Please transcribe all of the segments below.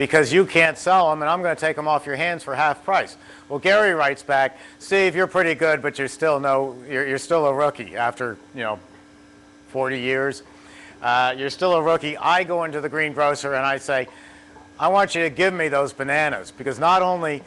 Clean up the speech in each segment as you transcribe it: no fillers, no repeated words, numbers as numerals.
because you can't sell them, and I'm going to take them off your hands for half price. Well, Gary writes back, Steve, you're pretty good, but you're still a rookie after 40 years. You're still a rookie. I go into the greengrocer and I say, I want you to give me those bananas, because not only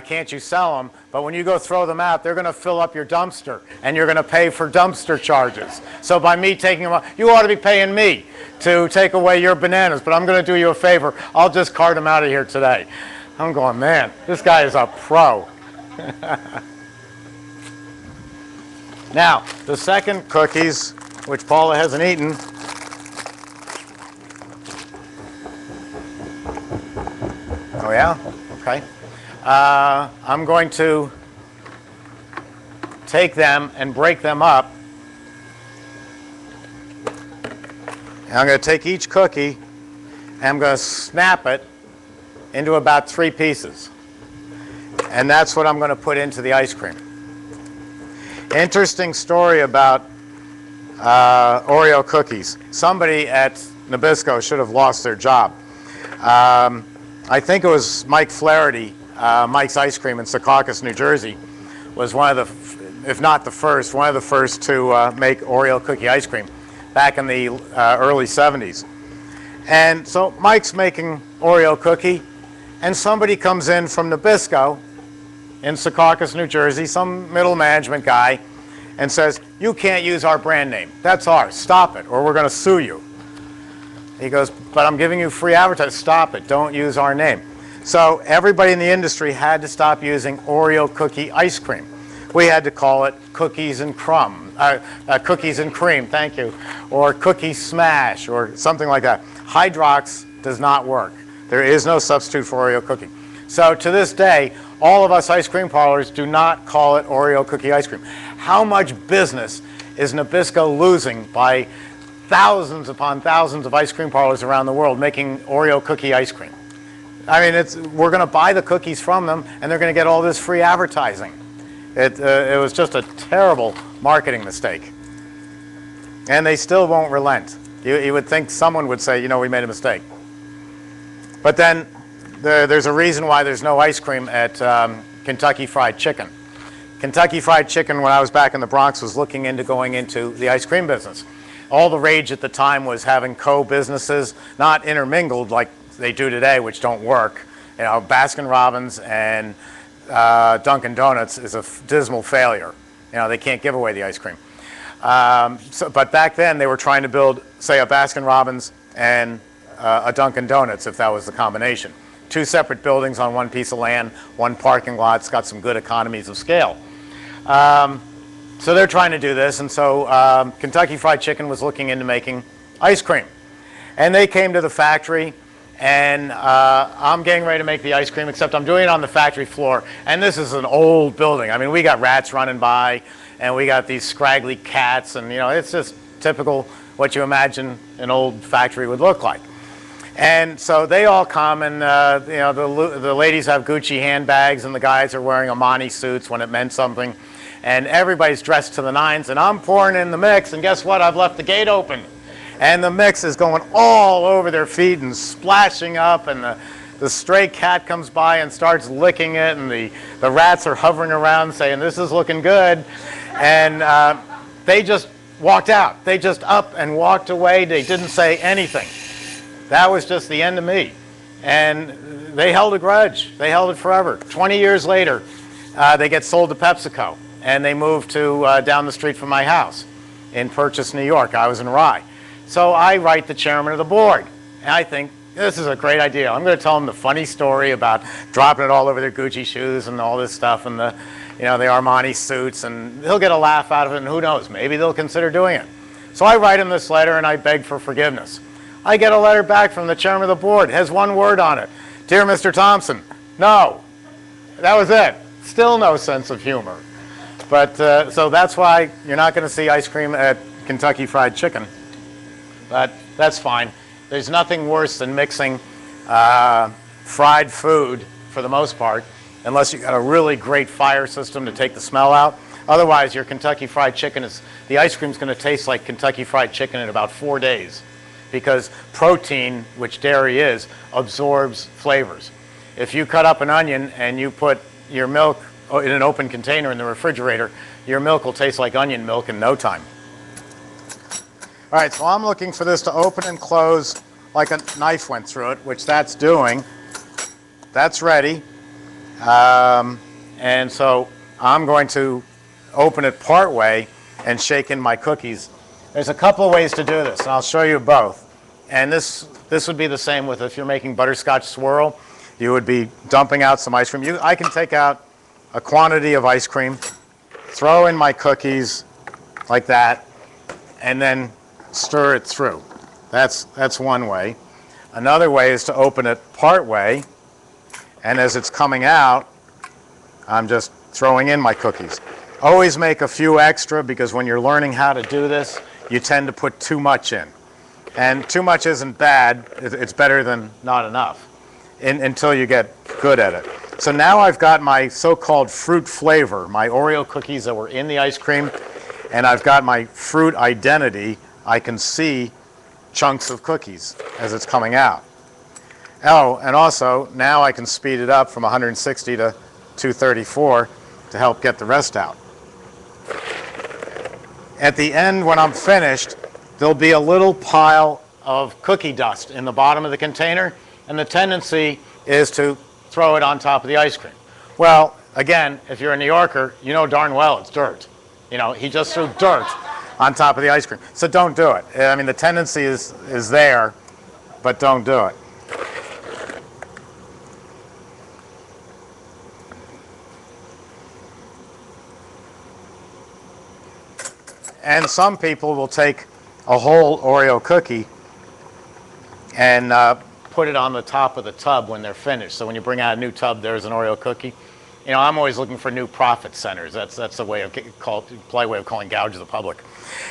can't you sell them, but when you go throw them out, they're going to fill up your dumpster, and you're going to pay for dumpster charges. So by me taking them out, you ought to be paying me to take away your bananas, but I'm going to do you a favor. I'll just cart them out of here today. I'm going, man, this guy is a pro. Now, the second cookies, which Paula hasn't eaten, oh yeah? Okay. I'm going to take them and break them up. And I'm going to take each cookie and I'm going to snap it into about 3 pieces. And that's what I'm going to put into the ice cream. Interesting story about Oreo cookies. Somebody at Nabisco should have lost their job. I think it was Mike Flaherty, Mike's Ice Cream in Secaucus, New Jersey, was one of the, if not the first, one of the first to make Oreo cookie ice cream back in the early 70s. And so Mike's making Oreo cookie, and somebody comes in from Nabisco in Secaucus, New Jersey, some middle management guy, and says, you can't use our brand name. That's ours. Stop it, or we're going to sue you. He goes, but I'm giving you free advertising. Stop it. Don't use our name. So everybody in the industry had to stop using Oreo cookie ice cream. We had to call it cookies and cookies and cream, thank you, or cookie smash, or something like that. Hydrox does not work. There is no substitute for Oreo cookie. So to this day, all of us ice cream parlors do not call it Oreo cookie ice cream. How much business is Nabisco losing by thousands upon thousands of ice cream parlors around the world making Oreo cookie ice cream? I mean, we're going to buy the cookies from them, and they're going to get all this free advertising. It was just a terrible marketing mistake. And they still won't relent. You would think someone would say, we made a mistake. But then there's a reason why there's no ice cream at Kentucky Fried Chicken. Kentucky Fried Chicken, when I was back in the Bronx, was looking into going into the ice cream business. All the rage at the time was having co-businesses, not intermingled like they do today, which don't work. Baskin-Robbins and Dunkin' Donuts is a dismal failure. They can't give away the ice cream. But back then, they were trying to build, say, a Baskin-Robbins and a Dunkin' Donuts, if that was the combination. 2 separate buildings on 1 piece of land, 1 parking lot. It's got some good economies of scale. So they're trying to do this, and so Kentucky Fried Chicken was looking into making ice cream. And they came to the factory, and I'm getting ready to make the ice cream, except I'm doing it on the factory floor. And this is an old building. I mean, we got rats running by, and we got these scraggly cats, and it's just typical what you imagine an old factory would look like. And so they all come, and the ladies have Gucci handbags, and the guys are wearing Armani suits when it meant something. And everybody's dressed to the nines, and I'm pouring in the mix, and guess what? I've left the gate open. And the mix is going all over their feet and splashing up, and the stray cat comes by and starts licking it, and the rats are hovering around saying, this is looking good. And they just walked out. They just up and walked away. They didn't say anything. That was just the end of me. And they held a grudge. They held it forever. 20 years later, they get sold to PepsiCo. And they moved to down the street from my house in Purchase, New York. I was in Rye. So I write the chairman of the board. And I think, this is a great idea. I'm going to tell them the funny story about dropping it all over their Gucci shoes and all this stuff, and the Armani suits, and he'll get a laugh out of it, and who knows, maybe they'll consider doing it. So I write him this letter, and I beg for forgiveness. I get a letter back from the chairman of the board. It has 1 word on it. Dear Mr. Thompson, no. That was it. Still no sense of humor. But so that's why you're not going to see ice cream at Kentucky Fried Chicken. But that's fine. There's nothing worse than mixing fried food, for the most part, unless you've got a really great fire system to take the smell out. Otherwise, your Kentucky Fried Chicken the ice cream's going to taste like Kentucky Fried Chicken in about 4 days. because protein, which dairy is, absorbs flavors. If you cut up an onion and you put your milk in an open container in the refrigerator, your milk will taste like onion milk in no time. All right, so I'm looking for this to open and close like a knife went through it, which that's doing. That's ready. And so I'm going to open it part way and shake in my cookies. There's a couple of ways to do this, and I'll show you both. And this would be the same with if you're making butterscotch swirl. You would be dumping out some ice cream. I can take out a quantity of ice cream, throw in my cookies like that, and then stir it through. That's one way. Another way is to open it part way, and as it's coming out, I'm just throwing in my cookies. Always make a few extra, because when you're learning how to do this, you tend to put too much in. And too much isn't bad. It's better than not enough until you get good at it. So now I've got my so-called fruit flavor, my Oreo cookies that were in the ice cream, and I've got my fruit identity. I can see chunks of cookies as it's coming out. Oh, and also now I can speed it up from 160 to 234 to help get the rest out. At the end, when I'm finished, there'll be a little pile of cookie dust in the bottom of the container, and the tendency is to throw it on top of the ice cream. Well, again, if you're a New Yorker, you know darn well it's dirt. You know, he just threw dirt on top of the ice cream. So don't do it. I mean, the tendency is there, but don't do it. And some people will take a whole Oreo cookie and put it on the top of the tub when they're finished. So when you bring out a new tub, there's an Oreo cookie. You know, I'm always looking for new profit centers. That's a way of polite way of calling gouge the public.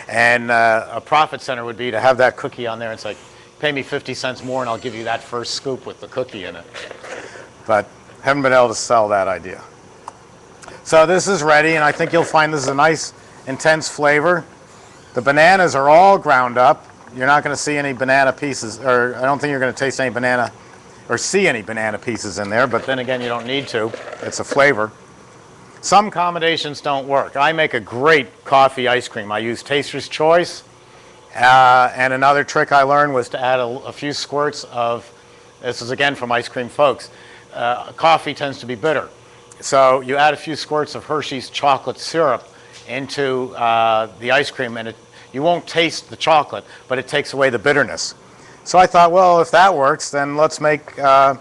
And a profit center would be to have that cookie on there and say, pay me 50 cents more and I'll give you that first scoop with the cookie in it. But haven't been able to sell that idea. So this is ready, and I think you'll find this is a nice, intense flavor. The bananas are all ground up. You're not going to see any banana pieces, or I don't think you're going to taste any banana or see any banana pieces in there, but then again, you don't need to. It's a flavor. Some combinations don't work. I make a great coffee ice cream. I use Taster's Choice, and another trick I learned was to add a few squirts of, this is again from Ice Cream Folks, coffee tends to be bitter. So you add a few squirts of Hershey's chocolate syrup into the ice cream, and you won't taste the chocolate, but it takes away the bitterness. So I thought, well, if that works, then let's make coffee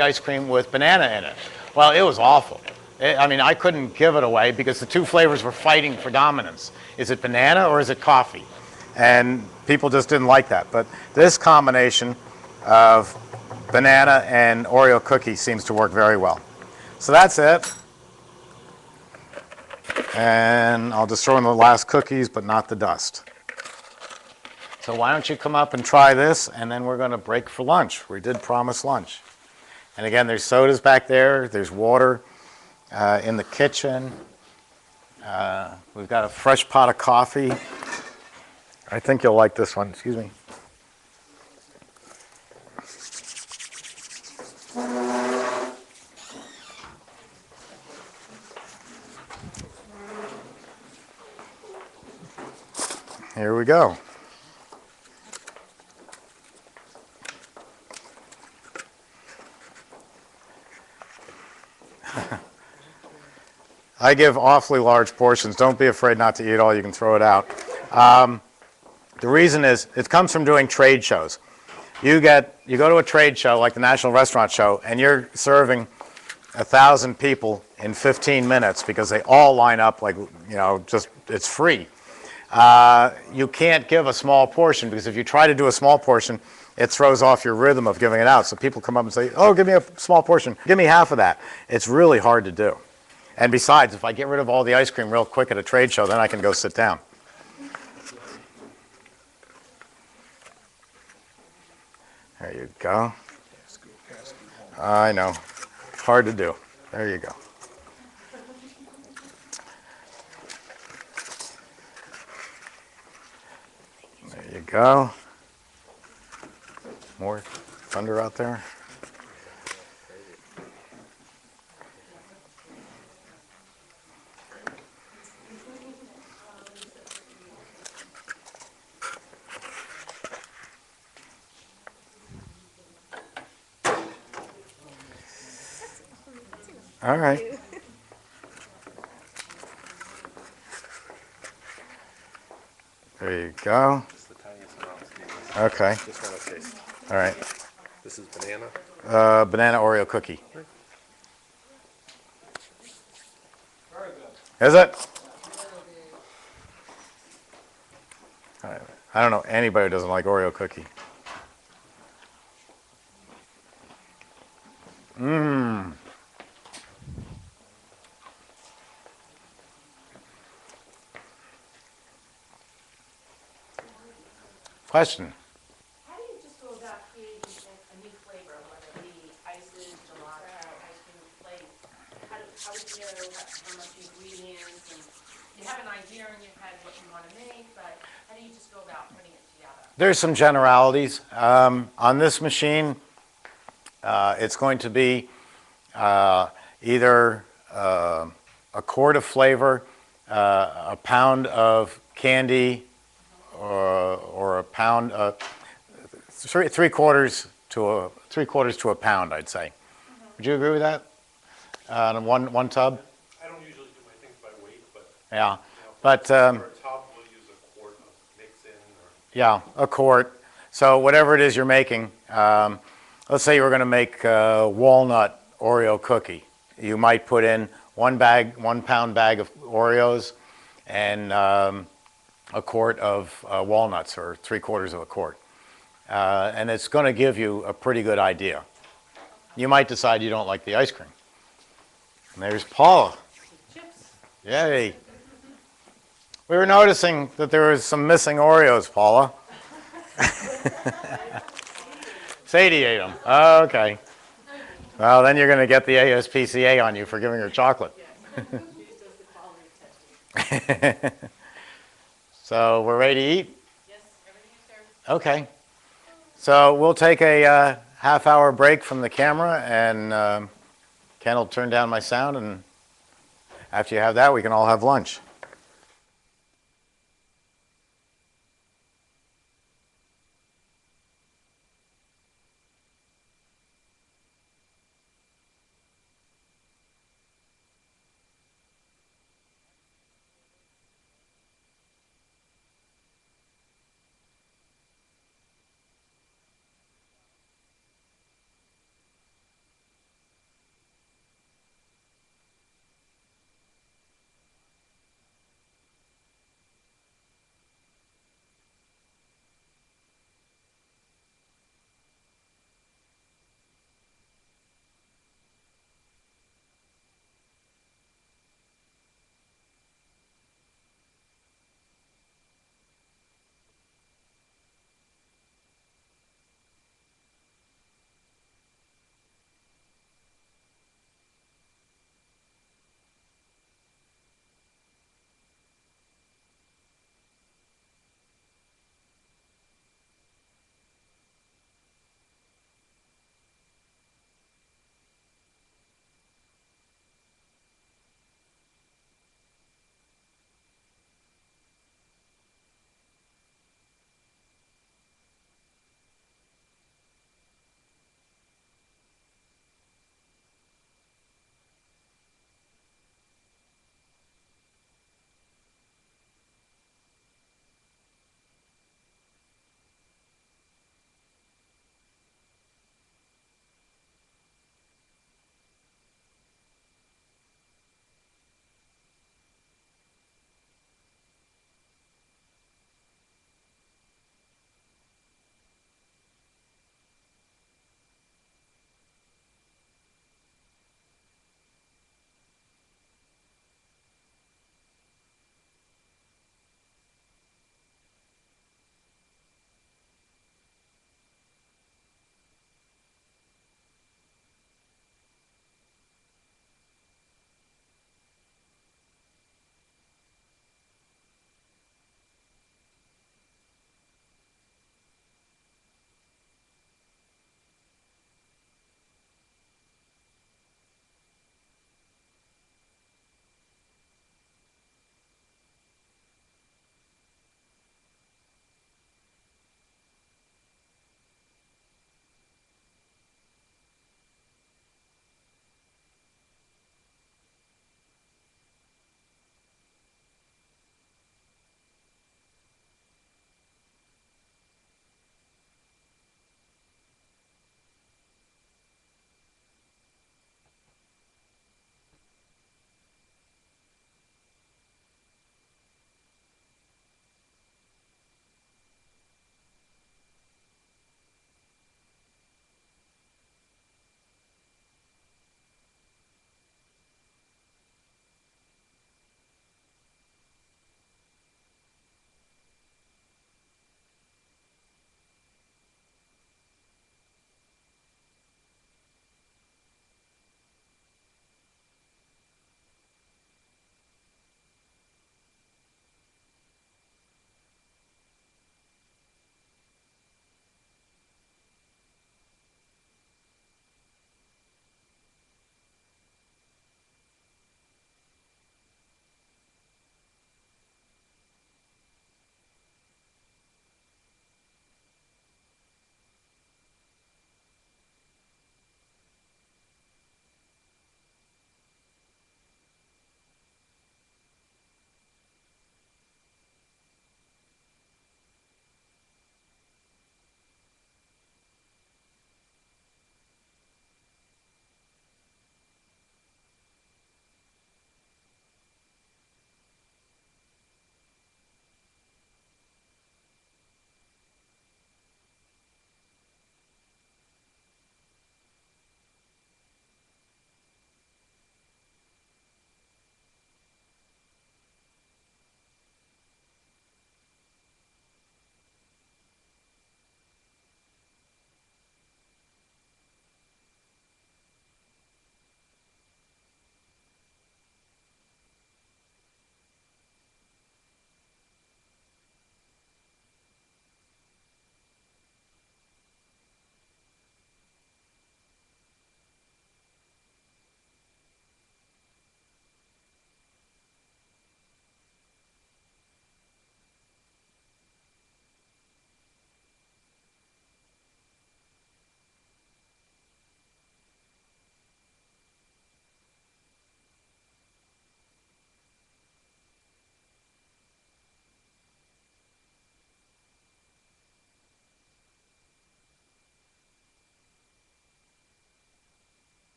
ice cream with banana in it. Well, it was awful. I mean, I couldn't give it away because the two flavors were fighting for dominance. Is it banana or is it coffee? And people just didn't like that. But this combination of banana and Oreo cookie seems to work very well. So that's it. And I'll just throw in the last cookies, but not the dust. So why don't you come up and try this, and then we're going to break for lunch. We did promise lunch. And again, there's sodas back there. There's water in the kitchen. We've got a fresh pot of coffee. I think you'll like this one. Excuse me. Here we go. I give awfully large portions. Don't be afraid not to eat all. You can throw it out. The reason is it comes from doing trade shows. You go to a trade show like the National Restaurant Show, and you're serving 1,000 people in 15 minutes because they all line up like, you know, just it's free. You can't give a small portion because if you try to do a small portion, it throws off your rhythm of giving it out. So people come up and say, oh, give me a small portion. Give me half of that. It's really hard to do. And besides, if I get rid of all the ice cream real quick at a trade show, then I can go sit down. There you go. I know. Hard to do. There you go. go. More thunder out there. All right. There you go. It's the tiniest amount. Okay. Just want to taste. All right. This is banana. Banana Oreo cookie. Is it? I don't know anybody who doesn't like Oreo cookie. Mmm. Question. How do you just go about creating a new flavor, whether it be ices, gelato, ice cream, flake? How would you know how much ingredients, and you have an idea in your head what you want to make, but how do you just go about putting it together? There's some generalities. On this machine, it's going to be either a quart of flavor, a pound of candy, or a pound, three quarters to a pound, I'd say. Would you agree with that? One tub? I don't usually do my things by weight, but Yeah, but for a tub, we'll use a quart of mix-in or. yeah, a quart. So whatever it is you're making, let's say you were going to make a walnut Oreo cookie. You might put in 1 pound bag of Oreos and a quart of walnuts, or 3/4 of a quart. And it's going to give you a pretty good idea. You might decide you don't like the ice cream. And there's Paula. Chips. Yay. We were noticing that there was some missing Oreos, Paula. Sadie ate them. Oh, okay. Well, then you're going to get the ASPCA on you for giving her chocolate. So we're ready to eat? Yes, everything is served. Okay. So we'll take a half-hour break from the camera, and Ken will turn down my sound, and after you have that, we can all have lunch.